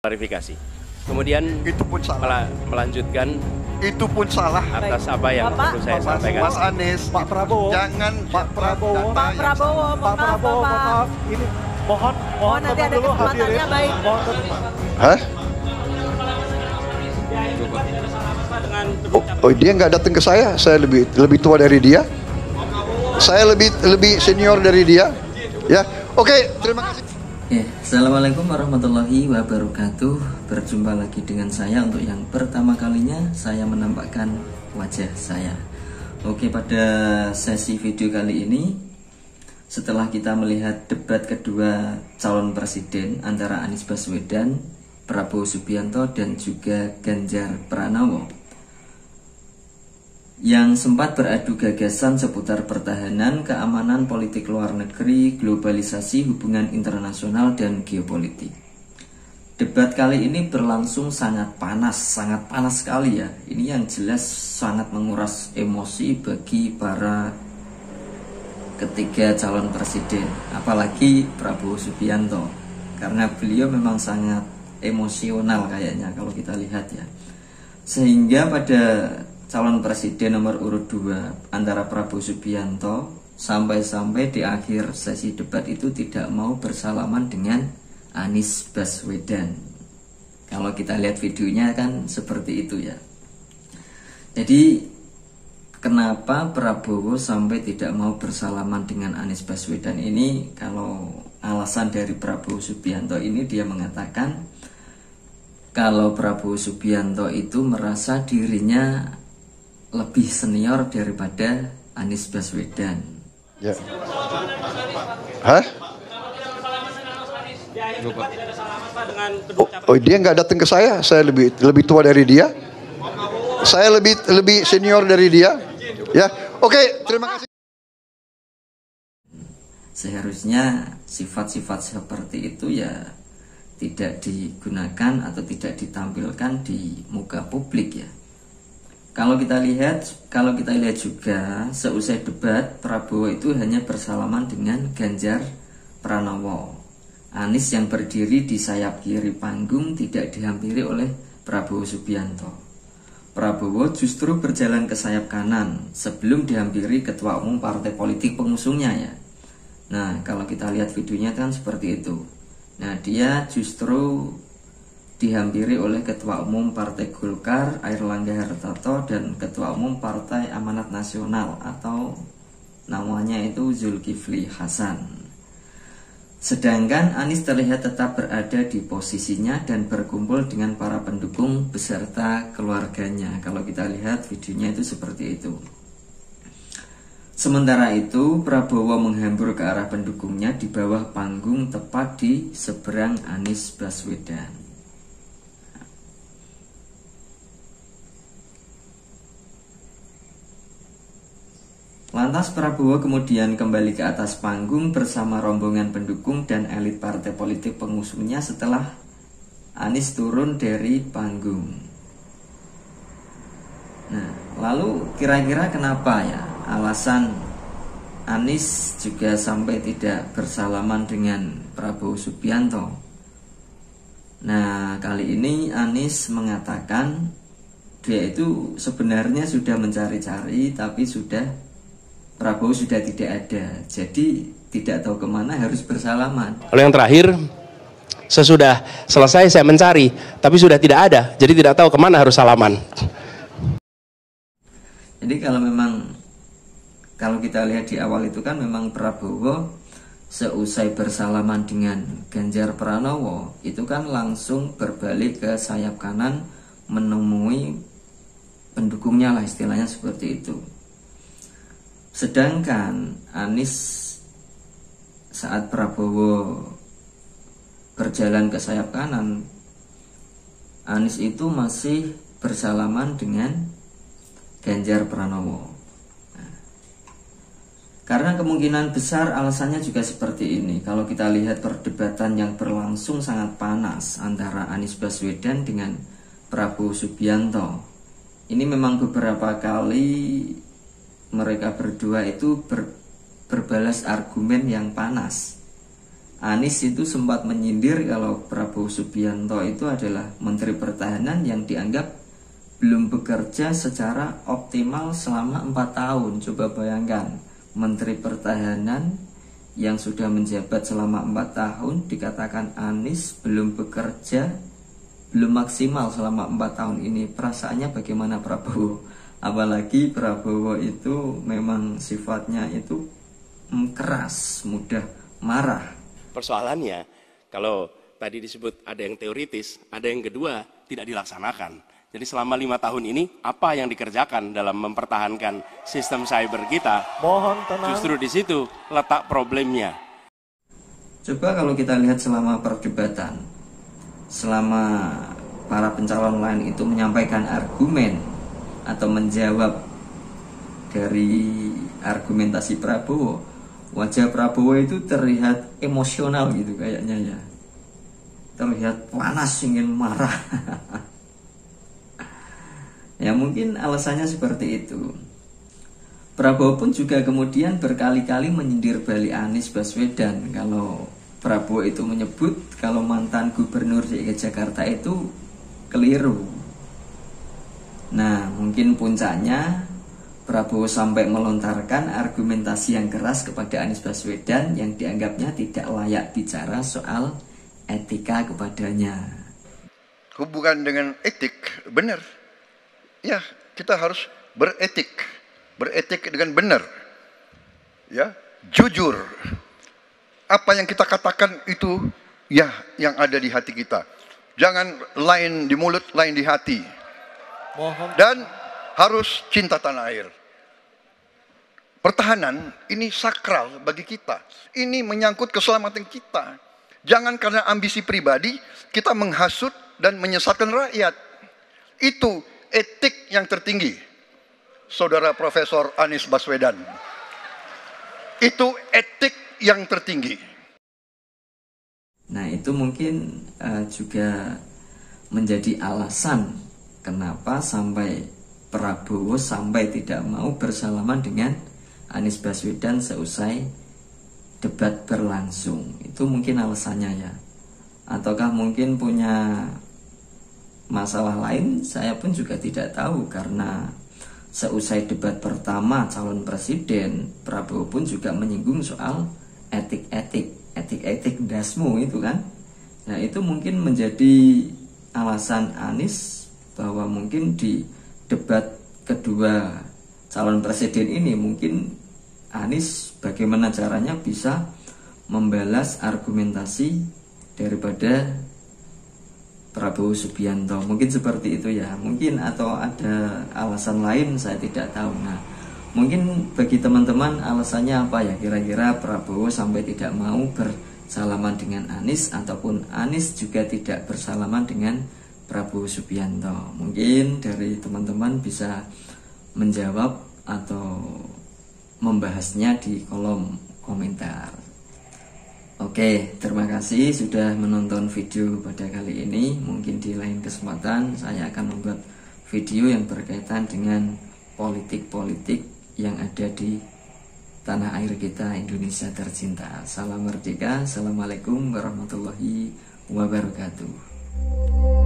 klarifikasi. Kemudian itu pun salah. Melanjutkan Itu pun salah. atas apa yang perlu saya sampaikan. Mas Anies, Pak Prabowo, jangan Pak Prabowo, maaf. ini mohon nanti ada dulu kesempatannya, hadirin. baik. Hah? Oh, dia nggak datang ke saya. Saya lebih tua dari dia. Saya lebih senior dari dia. Ya, oke, terima kasih. Assalamualaikum warahmatullahi wabarakatuh. Berjumpa lagi dengan saya untuk yang pertama kalinya saya menampakkan wajah saya. Oke, pada sesi video kali ini, setelah kita melihat debat kedua calon presiden antara Anies Baswedan, Prabowo Subianto dan juga Ganjar Pranowo, yang sempat beradu gagasan seputar pertahanan, keamanan, politik luar negeri, globalisasi, hubungan internasional, dan geopolitik. Debat kali ini berlangsung sangat panas sekali ya. Ini yang jelas sangat menguras emosi bagi para ketiga calon presiden, apalagi Prabowo Subianto, karena beliau memang sangat emosional kayaknya kalau kita lihat ya. Sehingga pada calon presiden nomor urut 2 antara Prabowo Subianto sampai-sampai di akhir sesi debat itu tidak mau bersalaman dengan Anies Baswedan. Kalau kita lihat videonya kan seperti itu ya. Jadi kenapa Prabowo sampai tidak mau bersalaman dengan Anies Baswedan ini? Kalau alasan dari Prabowo Subianto ini, dia mengatakan kalau Prabowo Subianto itu merasa dirinya lebih senior daripada Anies Baswedan. Ya. Hah? Oh, dia nggak datang ke saya. Saya lebih tua dari dia. Saya lebih senior dari dia. Ya, oke, terima kasih. Seharusnya sifat-sifat seperti itu ya tidak digunakan atau tidak ditampilkan di muka publik ya. Kalau kita lihat juga seusai debat, Prabowo itu hanya bersalaman dengan Ganjar Pranowo. Anies yang berdiri di sayap kiri panggung tidak dihampiri oleh Prabowo Subianto. Prabowo justru berjalan ke sayap kanan sebelum dihampiri ketua umum partai politik pengusungnya ya. Nah, kalau kita lihat videonya kan seperti itu. Nah, dia justru dihampiri oleh Ketua Umum Partai Golkar Airlangga Hartarto dan Ketua Umum Partai Amanat Nasional atau namanya itu Zulkifli Hasan. Sedangkan Anies terlihat tetap berada di posisinya dan berkumpul dengan para pendukung beserta keluarganya. Kalau kita lihat videonya itu seperti itu. Sementara itu, Prabowo menghambur ke arah pendukungnya di bawah panggung tepat di seberang Anies Baswedan. Lantas Prabowo kemudian kembali ke atas panggung bersama rombongan pendukung dan elit partai politik pengusungnya setelah Anies turun dari panggung. Nah, lalu kira-kira kenapa ya alasan Anies juga sampai tidak bersalaman dengan Prabowo Subianto? Nah, kali ini Anies mengatakan dia itu sebenarnya sudah mencari-cari tapi Prabowo sudah tidak ada, jadi tidak tahu kemana harus bersalaman. Lalu yang terakhir, sesudah selesai saya mencari, tapi sudah tidak ada, jadi tidak tahu kemana harus salaman. Jadi kalau kita lihat di awal itu kan memang Prabowo seusai bersalaman dengan Ganjar Pranowo itu kan langsung berbalik ke sayap kanan menemui pendukungnya lah, istilahnya seperti itu. Sedangkan Anies saat Prabowo berjalan ke sayap kanan, Anies itu masih bersalaman dengan Ganjar Pranowo. Karena kemungkinan besar alasannya juga seperti ini. Kalau kita lihat perdebatan yang berlangsung sangat panas antara Anies Baswedan dengan Prabowo Subianto, ini memang beberapa kali mereka berdua itu berbalas argumen yang panas. Anies itu sempat menyindir kalau Prabowo Subianto itu adalah Menteri Pertahanan yang dianggap belum bekerja secara optimal selama 4 tahun. Coba bayangkan, Menteri Pertahanan yang sudah menjabat selama 4 tahun dikatakan Anies belum bekerja, belum maksimal selama 4 tahun ini. Perasaannya bagaimana Prabowo? Apalagi Prabowo itu memang sifatnya itu keras, mudah marah. Persoalannya, kalau tadi disebut ada yang teoritis, ada yang kedua tidak dilaksanakan. Jadi selama 5 tahun ini, apa yang dikerjakan dalam mempertahankan sistem cyber kita? Mohon tenang. Justru di situ letak problemnya. Coba kalau kita lihat selama perdebatan, selama para pencalon lain itu menyampaikan argumen atau menjawab dari argumentasi Prabowo, wajah Prabowo itu terlihat emosional gitu kayaknya ya. Terlihat panas, ingin marah. Ya mungkin alasannya seperti itu. Prabowo pun juga kemudian berkali-kali menyindir balik Anies Baswedan. Kalau Prabowo itu menyebut kalau mantan gubernur DKI Jakarta itu keliru. Nah mungkin puncaknya Prabowo sampai melontarkan argumentasi yang keras kepada Anies Baswedan yang dianggapnya tidak layak bicara soal etika kepadanya. Hubungan dengan etik, benar. Ya, kita harus beretik. Beretik dengan benar. Ya, jujur. Apa yang kita katakan itu ya yang ada di hati kita. Jangan lain di mulut, lain di hati. Dan harus cinta tanah air. Pertahanan ini sakral bagi kita. Ini menyangkut keselamatan kita. Jangan karena ambisi pribadi kita menghasut dan menyesatkan rakyat. Itu etik yang tertinggi, Saudara Profesor Anies Baswedan. Itu etik yang tertinggi. Nah itu mungkin juga menjadi alasan kenapa sampai Prabowo sampai tidak mau bersalaman dengan Anies Baswedan seusai debat berlangsung. Itu mungkin alasannya ya. Ataukah mungkin punya masalah lain? Saya pun juga tidak tahu, karena seusai debat pertama calon presiden, Prabowo pun juga menyinggung soal etik dasmu itu kan. Nah itu mungkin menjadi alasan Anies bahwa mungkin di debat kedua calon presiden ini mungkin Anies bagaimana caranya bisa membalas argumentasi daripada Prabowo Subianto. Mungkin seperti itu ya. Mungkin atau ada alasan lain, saya tidak tahu. Nah, mungkin bagi teman-teman alasannya apa ya kira-kira Prabowo sampai tidak mau bersalaman dengan Anies, ataupun Anies juga tidak bersalaman dengan Prabowo Subianto. Mungkin dari teman-teman bisa menjawab atau membahasnya di kolom komentar. Oke, terima kasih sudah menonton video pada kali ini. Mungkin di lain kesempatan saya akan membuat video yang berkaitan dengan politik-politik yang ada di tanah air kita, Indonesia tercinta. Salam merdeka, assalamualaikum warahmatullahi wabarakatuh.